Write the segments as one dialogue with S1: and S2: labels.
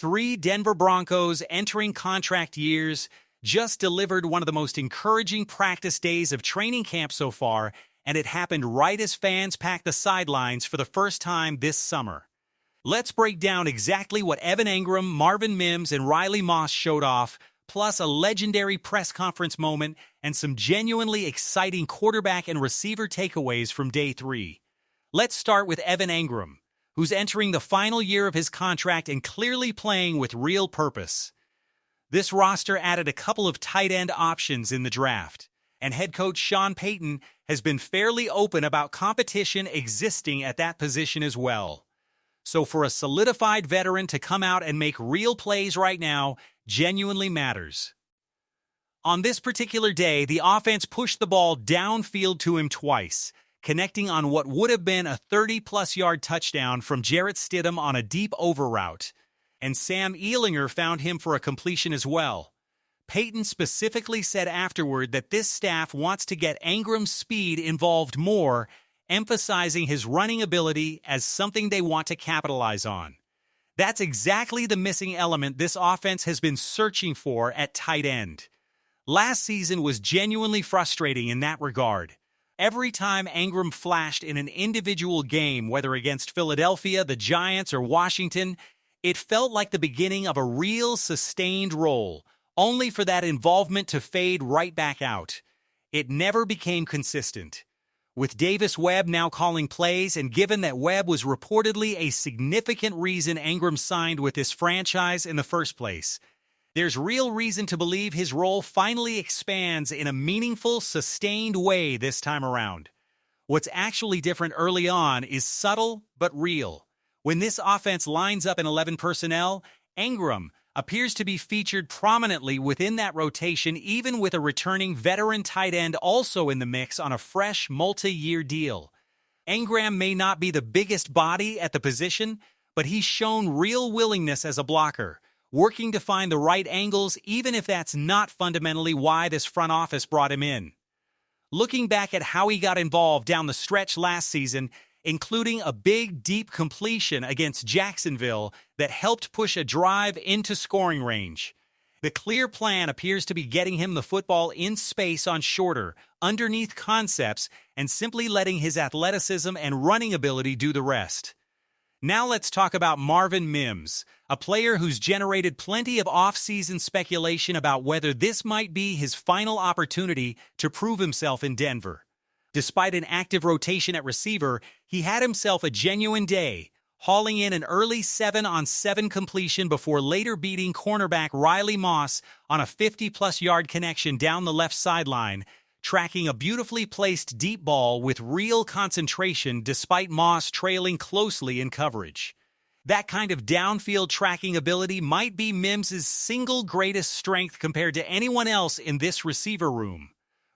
S1: Three Denver Broncos entering contract years just delivered one of the most encouraging practice days of training camp so far, and it happened right as fans packed the sidelines for the first time this summer. Let's break down exactly what Evan Engram, Marvin Mims, and Riley Moss showed off, plus a legendary press conference moment and some genuinely exciting quarterback and receiver takeaways from Day 3. Let's start with Evan Engram, who's entering the final year of his contract and clearly playing with real purpose. This roster added a couple of tight end options in the draft, and head coach Sean Payton has been fairly open about competition existing at that position as well. So for a solidified veteran to come out and make real plays right now genuinely matters. On this particular day, the offense pushed the ball downfield to him twice, connecting on what would have been a 30-plus yard touchdown from Jarrett Stidham on a deep over route, and Sam Ehlinger found him for a completion as well. Payton specifically said afterward that this staff wants to get Engram's speed involved more, emphasizing his running ability as something they want to capitalize on. That's exactly the missing element this offense has been searching for at tight end. Last season was genuinely frustrating in that regard. Every time Engram flashed in an individual game, whether against Philadelphia, the Giants, or Washington, it felt like the beginning of a real sustained role, only for that involvement to fade right back out. It never became consistent. With Davis Webb now calling plays, and given that Webb was reportedly a significant reason Engram signed with this franchise in the first place, there's real reason to believe his role finally expands in a meaningful, sustained way this time around. What's actually different early on is subtle but real. When this offense lines up in 11 personnel, Engram appears to be featured prominently within that rotation, even with a returning veteran tight end also in the mix on a fresh multi-year deal. Engram may not be the biggest body at the position, but he's shown real willingness as a blocker, working to find the right angles even if that's not fundamentally why this front office brought him in. Looking back at how he got involved down the stretch last season, including a big, deep completion against Jacksonville that helped push a drive into scoring range. The clear plan appears to be getting him the football in space on shorter, underneath concepts, and simply letting his athleticism and running ability do the rest. Now let's talk about Marvin Mims, a player who's generated plenty of off-season speculation about whether this might be his final opportunity to prove himself in Denver. Despite an active rotation at receiver, he had himself a genuine day, hauling in an early 7-on-7 completion before later beating cornerback Riley Moss on a 50-plus yard connection down the left sideline, tracking a beautifully placed deep ball with real concentration despite Moss trailing closely in coverage. That kind of downfield tracking ability might be Mims's single greatest strength compared to anyone else in this receiver room.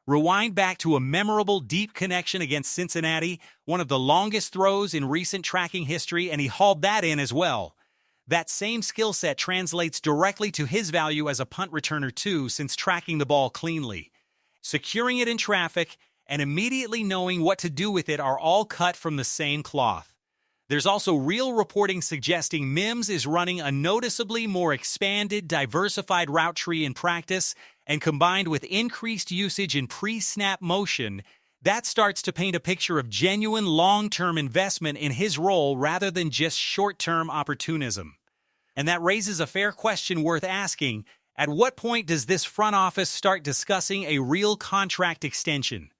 S1: Rewind back to a memorable deep connection against Cincinnati, one of the longest throws in recent tracking history, and he hauled that in as well. That same skill set translates directly to his value as a punt returner too, since tracking the ball cleanly. Securing it in traffic and immediately knowing what to do with it are all cut from the same cloth. There's also real reporting suggesting Mims is running a noticeably more expanded, diversified route tree in practice, and combined with increased usage in pre-snap motion, that starts to paint a picture of genuine long-term investment in his role rather than just short-term opportunism. And that raises a fair question worth asking: at what point does this front office start discussing a real contract extension?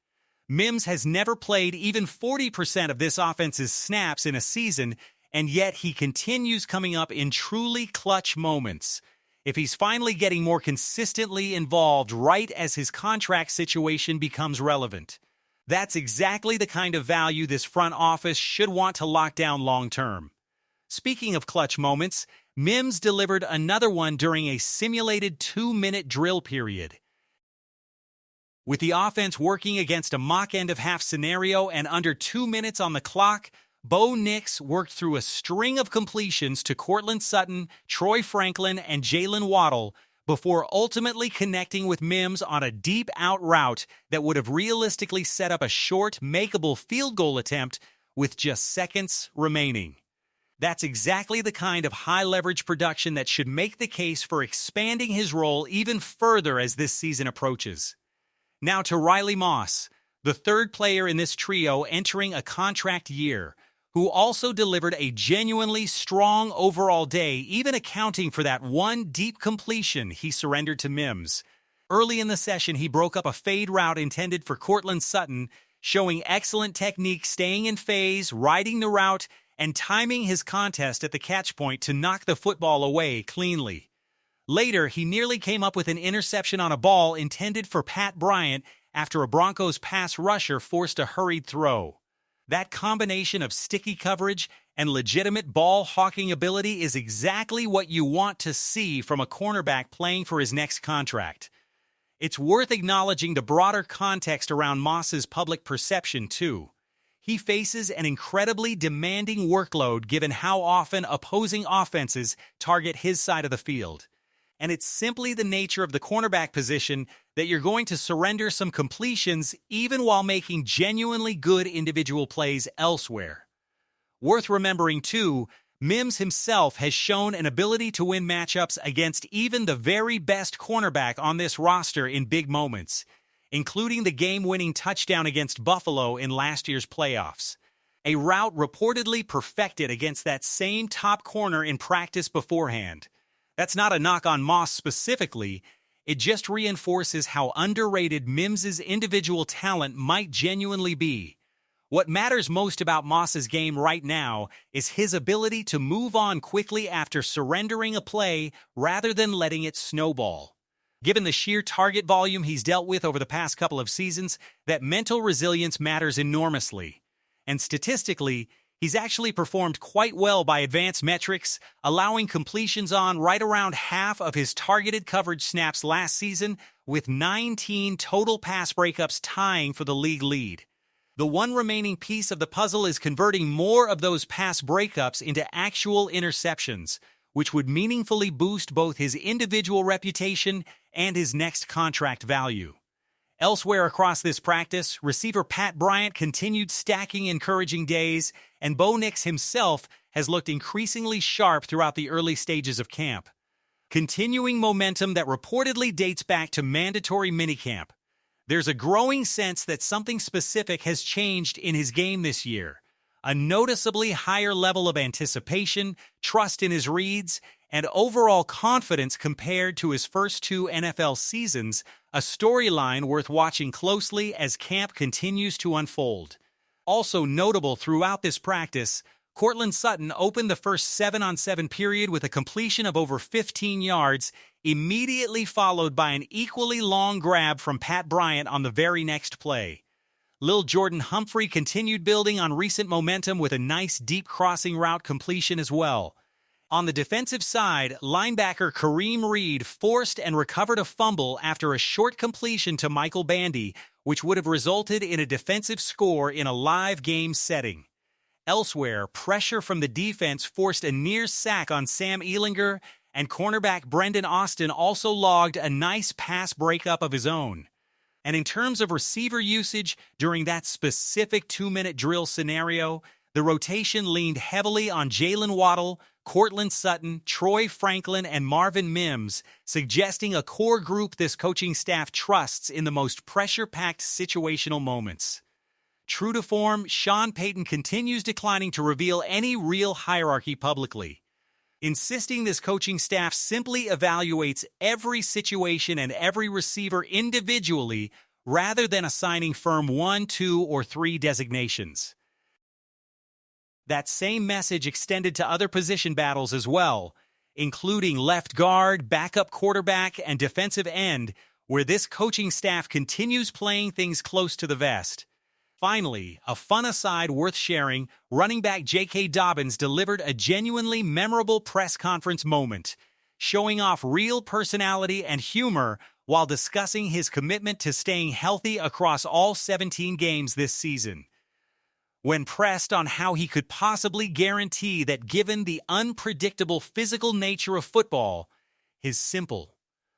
S1: Mims has never played even 40% of this offense's snaps in a season, and yet he continues coming up in truly clutch moments. If he's finally getting more consistently involved right as his contract situation becomes relevant, that's exactly the kind of value this front office should want to lock down long-term. Speaking of clutch moments, Mims delivered another one during a simulated 2-minute drill period. With the offense working against a mock end-of-half scenario and under 2 minutes on the clock, Bo Nix worked through a string of completions to Courtland Sutton, Troy Franklin, and Jalen Waddle before ultimately connecting with Mims on a deep out route that would have realistically set up a short, makeable field goal attempt with just seconds remaining. That's exactly the kind of high-leverage production that should make the case for expanding his role even further as this season approaches. Now to Riley Moss, the third player in this trio entering a contract year, who also delivered a genuinely strong overall day, even accounting for that one deep completion he surrendered to Mims. Early in the session, he broke up a fade route intended for Courtland Sutton, showing excellent technique staying in phase, riding the route, and timing his contest at the catch point to knock the football away cleanly. Later, he nearly came up with an interception on a ball intended for Pat Bryant after a Broncos pass rusher forced a hurried throw. That combination of sticky coverage and legitimate ball-hawking ability is exactly what you want to see from a cornerback playing for his next contract. It's worth acknowledging the broader context around Moss's public perception, too. He faces an incredibly demanding workload given how often opposing offenses target his side of the field. And it's simply the nature of the cornerback position that you're going to surrender some completions even while making genuinely good individual plays elsewhere. Worth remembering, too, Mims himself has shown an ability to win matchups against even the very best cornerback on this roster in big moments, including the game-winning touchdown against Buffalo in last year's playoffs. A route reportedly perfected against that same top corner in practice beforehand. That's not a knock on Moss specifically, it just reinforces how underrated Mims's individual talent might genuinely be. What matters most about Moss's game right now is his ability to move on quickly after surrendering a play rather than letting it snowball. Given the sheer target volume he's dealt with over the past couple of seasons, that mental resilience matters enormously. And statistically, he's actually performed quite well by advanced metrics, allowing completions on right around half of his targeted coverage snaps last season, with 19 total pass breakups tying for the league lead. The one remaining piece of the puzzle is converting more of those pass breakups into actual interceptions, which would meaningfully boost both his individual reputation and his next contract value. Elsewhere across this practice, receiver Pat Bryant continued stacking encouraging days, and Bo Nix himself has looked increasingly sharp throughout the early stages of camp. Continuing momentum that reportedly dates back to mandatory minicamp, there's a growing sense that something specific has changed in his game this year. A noticeably higher level of anticipation, trust in his reads, and overall confidence compared to his first two NFL seasons, a storyline worth watching closely as camp continues to unfold. Also notable throughout this practice, Courtland Sutton opened the first 7-on-7 period with a completion of over 15 yards, immediately followed by an equally long grab from Pat Bryant on the very next play. Lil Jordan Humphrey continued building on recent momentum with a nice deep crossing route completion as well. On the defensive side, linebacker Kareem Reed forced and recovered a fumble after a short completion to Michael Bandy, which would have resulted in a defensive score in a live game setting. Elsewhere, pressure from the defense forced a near sack on Sam Ehlinger, and cornerback Brendan Austin also logged a nice pass breakup of his own. And in terms of receiver usage during that specific 2-minute drill scenario, the rotation leaned heavily on Jalen Waddle, Courtland Sutton, Troy Franklin, and Marvin Mims, suggesting a core group this coaching staff trusts in the most pressure-packed situational moments. True to form, Sean Payton continues declining to reveal any real hierarchy publicly, insisting this coaching staff simply evaluates every situation and every receiver individually rather than assigning firm 1, 2, or 3 designations. That same message extended to other position battles as well, including left guard, backup quarterback, and defensive end, where this coaching staff continues playing things close to the vest. Finally, a fun aside worth sharing, running back J.K. Dobbins delivered a genuinely memorable press conference moment, showing off real personality and humor while discussing his commitment to staying healthy across all 17 games this season. When pressed on how he could possibly guarantee that given the unpredictable physical nature of football, his simple,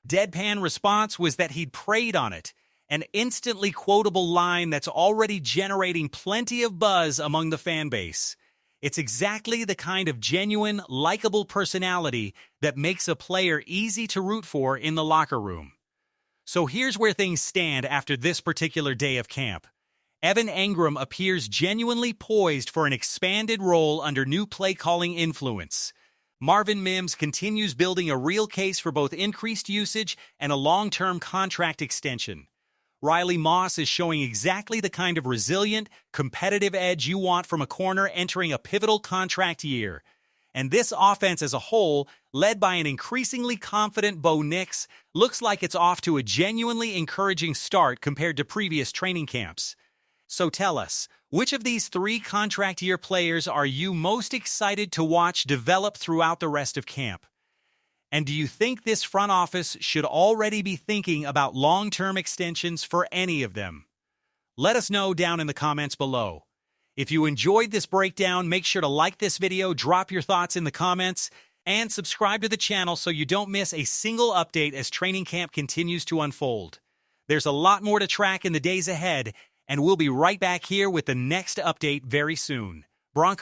S1: deadpan response was that he'd prayed on it, an instantly quotable line that's already generating plenty of buzz among the fan base. It's exactly the kind of genuine, likable personality that makes a player easy to root for in the locker room. So here's where things stand after this particular day of camp. Evan Engram appears genuinely poised for an expanded role under new play-calling influence. Marvin Mims continues building a real case for both increased usage and a long-term contract extension. Riley Moss is showing exactly the kind of resilient, competitive edge you want from a corner entering a pivotal contract year. And this offense as a whole, led by an increasingly confident Bo Nix, looks like it's off to a genuinely encouraging start compared to previous training camps. So tell us, which of these three contract year players are you most excited to watch develop throughout the rest of camp? And do you think this front office should already be thinking about long-term extensions for any of them? Let us know down in the comments below. If you enjoyed this breakdown, make sure to like this video, drop your thoughts in the comments, and subscribe to the channel so you don't miss a single update as training camp continues to unfold. There's a lot more to track in the days ahead, and we'll be right back here with the next update very soon. Broncos